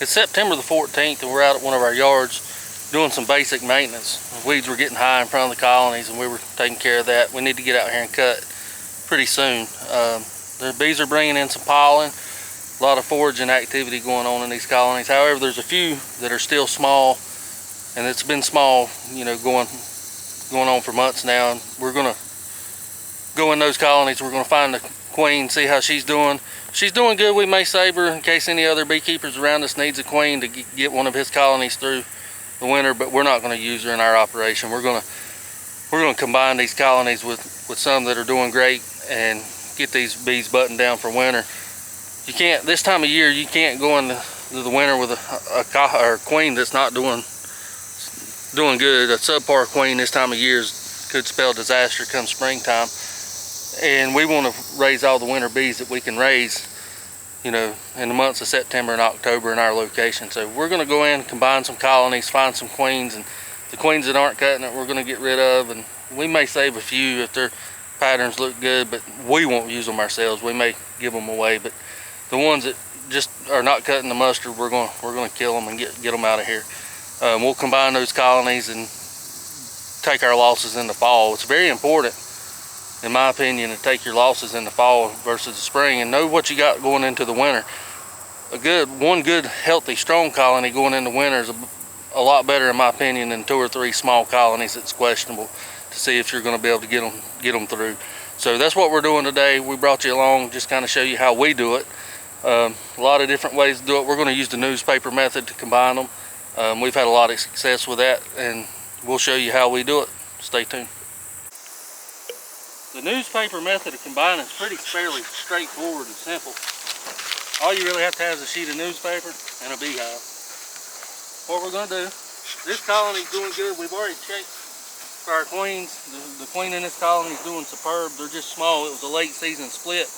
It's September the 14th and we're out at one of our yards doing some basic maintenance. Weeds were getting high in front of the colonies and we were taking care of that. We need to get out here and cut pretty soon. The bees are bringing in some pollen, a lot of foraging activity going on in these colonies. However, there's a few that are still small, and it's been small, you know, going on for months now. And we're gonna go in those colonies. We're gonna find the queen, see how she's doing. If she's doing good, we may save her in case any other beekeepers around us needs a queen to get one of his colonies through the winter, but we're not going to use her in our operation. We're going to combine these colonies with some that are doing great and get these bees buttoned down for winter. You can't, this time of year, you can't go into the winter with a queen that's not doing good. A subpar queen this time of year could spell disaster come springtime. And we want to raise all the winter bees that we can raise, you know, in the months of September and October in our location. So we're going to go in, combine some colonies, find some queens, and the queens that aren't cutting it, we're going to get rid of. And we may save a few if their patterns look good, but we won't use them ourselves. We may give them away, but the ones that just are not cutting the mustard, we're going to kill them and get them out of here. We'll combine those colonies and take our losses in the fall. It's very important, in my opinion, to take your losses in the fall versus the spring and know what you got going into the winter. One good, healthy, strong colony going into winter is a lot better, in my opinion, than 2 or 3 small colonies that's questionable, to see if you're going to be able to get them through. So that's what we're doing today. We brought you along just kind of show you how we do it. A lot of different ways to do it. We're going to use the newspaper method to combine them. We've had a lot of success with that, and we'll show you how we do it. Stay tuned. The newspaper method of combining is fairly straightforward and simple. All you really have to have is a sheet of newspaper and a beehive. What we're going to do, this colony's doing good. We've already checked for our queens. The queen in this colony is doing superb. They're just small. It was a late season split,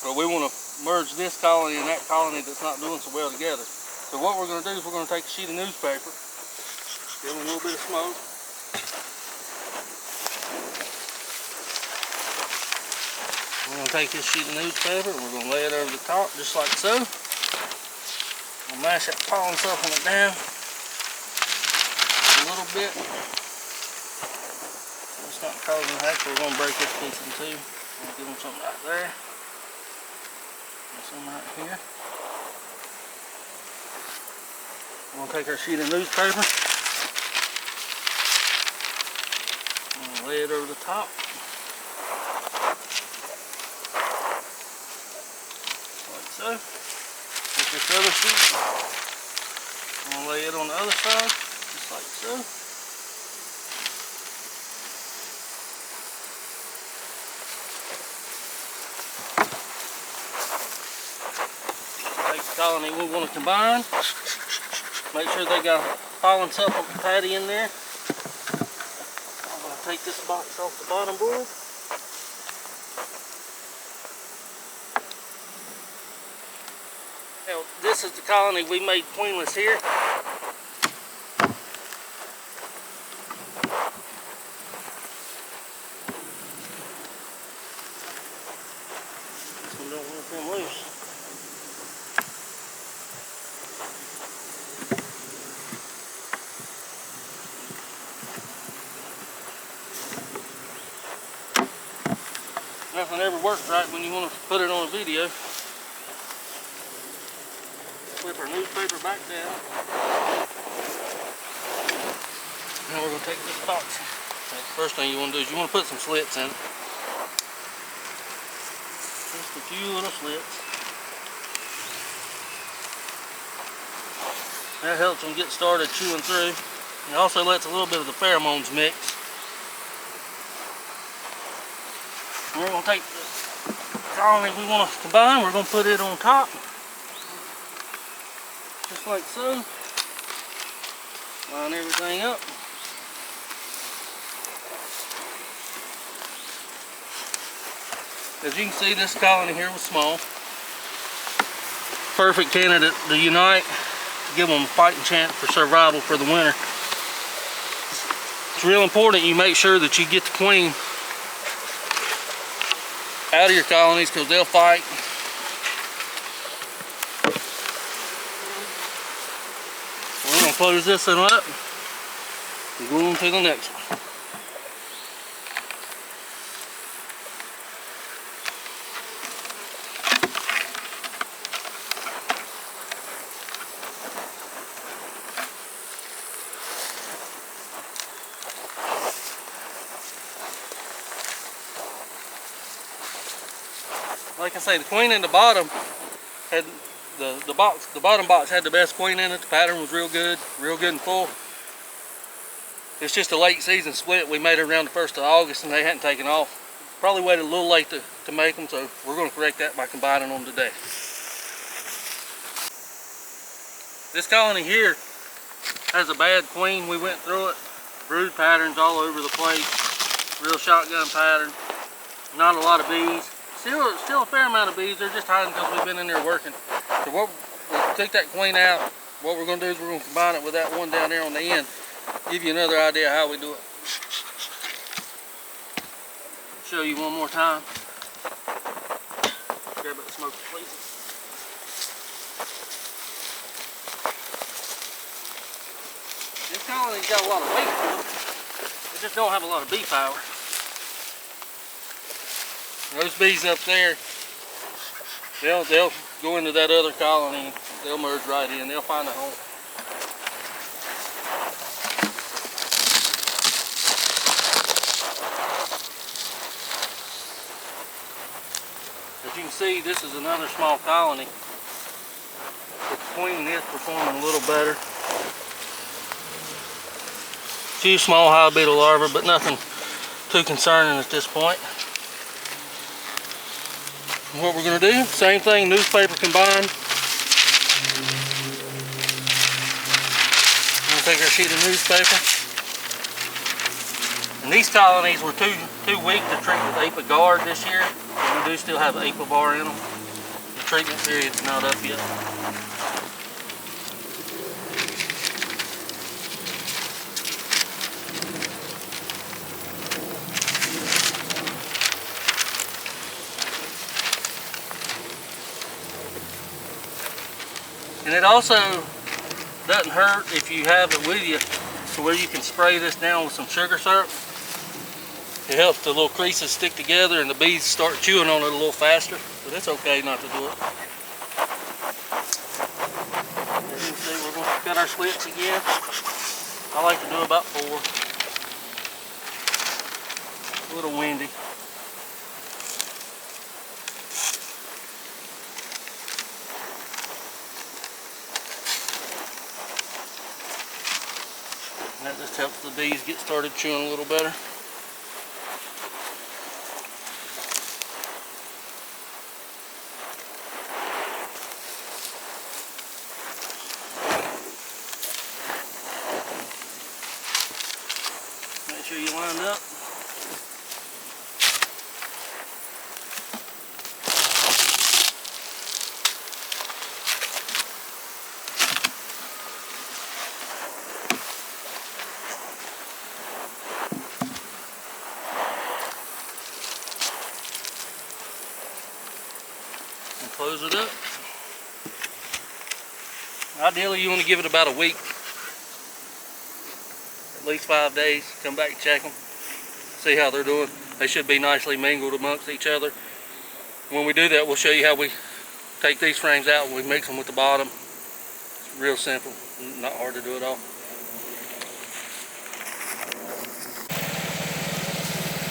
but we want to merge this colony and that colony that's not doing so well together. So what we're going to do is we're going to take a sheet of newspaper, give them a little bit of smoke. We're going to take this sheet of newspaper and we're going to lay it over the top just like so. We'll mash that pollen supplement down a little bit. It's not causing heck, so we're going to break this piece in two. We'll give them something right there. And some right here. We're going to take our sheet of newspaper and we'll lay it over the top. So, with this other sheet, I'm going to lay it on the other side, just like so. Take the colony we want to combine. Make sure they got pollen supplement patty in there. I'm going to take this box off the bottom board. Now, this is the colony we made queenless here. This one don't want to come loose. Nothing ever works right when you want to put it on a video. Flip our newspaper back down. Now we're going to take this box. First thing you want to do is you want to put some slits in it. Just a few little slits. That helps them get started chewing through. It also lets a little bit of the pheromones mix. We're going to take the colony we want to combine, we're going to put it on top. Just like so. Line everything up. As you can see, this colony here was small. Perfect candidate to unite, to give them a fighting chance for survival for the winter. It's real important you make sure that you get the queen out of your colonies because they'll fight. close this one up and go on to the next one. Like I say, the queen in the bottom had the bottom box had the best queen in it. The pattern was real good and full. It's just a late season split. We made it around the 1st of August and they hadn't taken off. Probably waited a little late to make them, so we're going to correct that by combining them today. This colony here has a bad queen. We went through it. Brood patterns all over the place. Real shotgun pattern. Not a lot of bees. Still a fair amount of bees. They're just hiding because we've been in there working. So we'll take that queen out. What we're going to do is we're going to combine it with that one down there on the end. Give you another idea how we do it. Show you one more time. Grab that smoke, please. This colony's got a lot of weight to it. It just don't have a lot of bee power. Those bees up there, they'll go into that other colony. They'll merge right in. They'll find a home. As you can see, this is another small colony. The queen is performing a little better. A few small hive beetle larvae, but nothing too concerning at this point. What we're going to do, same thing, newspaper combined. We're going to take our sheet of newspaper. And these colonies were too weak to treat with Apic guard this year. But we do still have Apivar in them. The treatment period's not up yet. And it also doesn't hurt if you have it with you to where you can spray this down with some sugar syrup. It helps the little creases stick together and the bees start chewing on it a little faster. But it's okay not to do it. As you can see, we're going to cut our slits again. I like to do about 4. A little windy. That just helps the bees get started chewing a little better. Make sure you line up. Close it up. Ideally, you want to give it about a week, at least 5 days. Come back and check them, see how they're doing. They should be nicely mingled amongst each other. When we do that, we'll show you how we take these frames out and we mix them with the bottom. It's real simple, not hard to do at all.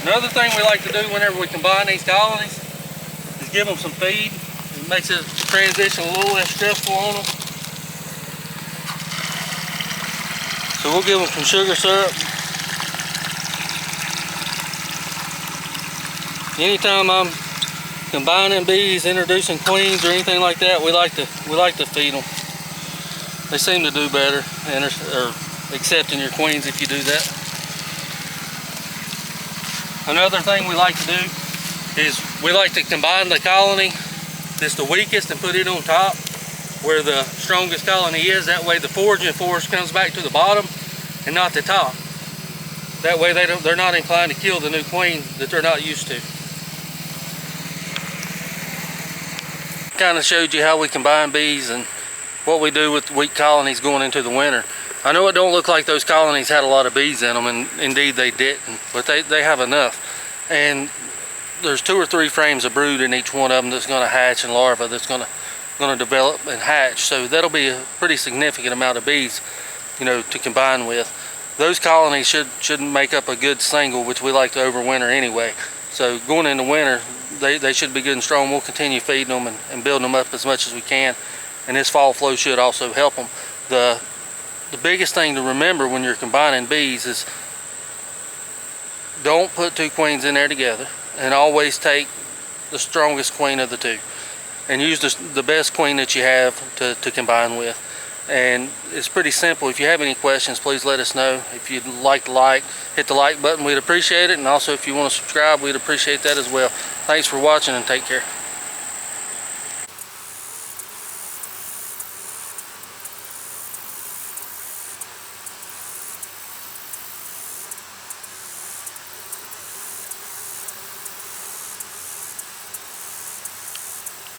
Another thing we like to do whenever we combine these colonies is give them some feed. It makes the transition a little less stressful on them. So we'll give them some sugar syrup. Anytime I'm combining bees, introducing queens or anything like that, we like to feed them. They seem to do better and are accepting your queens if you do that. Another thing we like to do is we like to combine the colony that's the weakest and put it on top where the strongest colony is. That way the foraging force comes back to the bottom and not the top. That way they're not inclined to kill the new queen that they're not used to. Kind of showed you how we combine bees and what we do with weak colonies going into the winter. I know it don't look like those colonies had a lot of bees in them, and indeed they didn't, but they have enough. And there's 2 or 3 frames of brood in each one of them that's going to hatch, and larvae that's going to develop and hatch. So that'll be a pretty significant amount of bees, you know, to combine with. Those colonies should make up a good single, which we like to overwinter anyway. So going into winter, they should be good and strong. We'll continue feeding them and building them up as much as we can, and this fall flow should also help them. The biggest thing to remember when you're combining bees is don't put 2 queens in there together, and always take the strongest queen of the 2 and use the best queen that you have to combine with. And it's pretty simple. If you have any questions, please let us know. If you'd like to hit the like button, we'd appreciate it, and also if you want to subscribe, we'd appreciate that as well. Thanks for watching, and take care.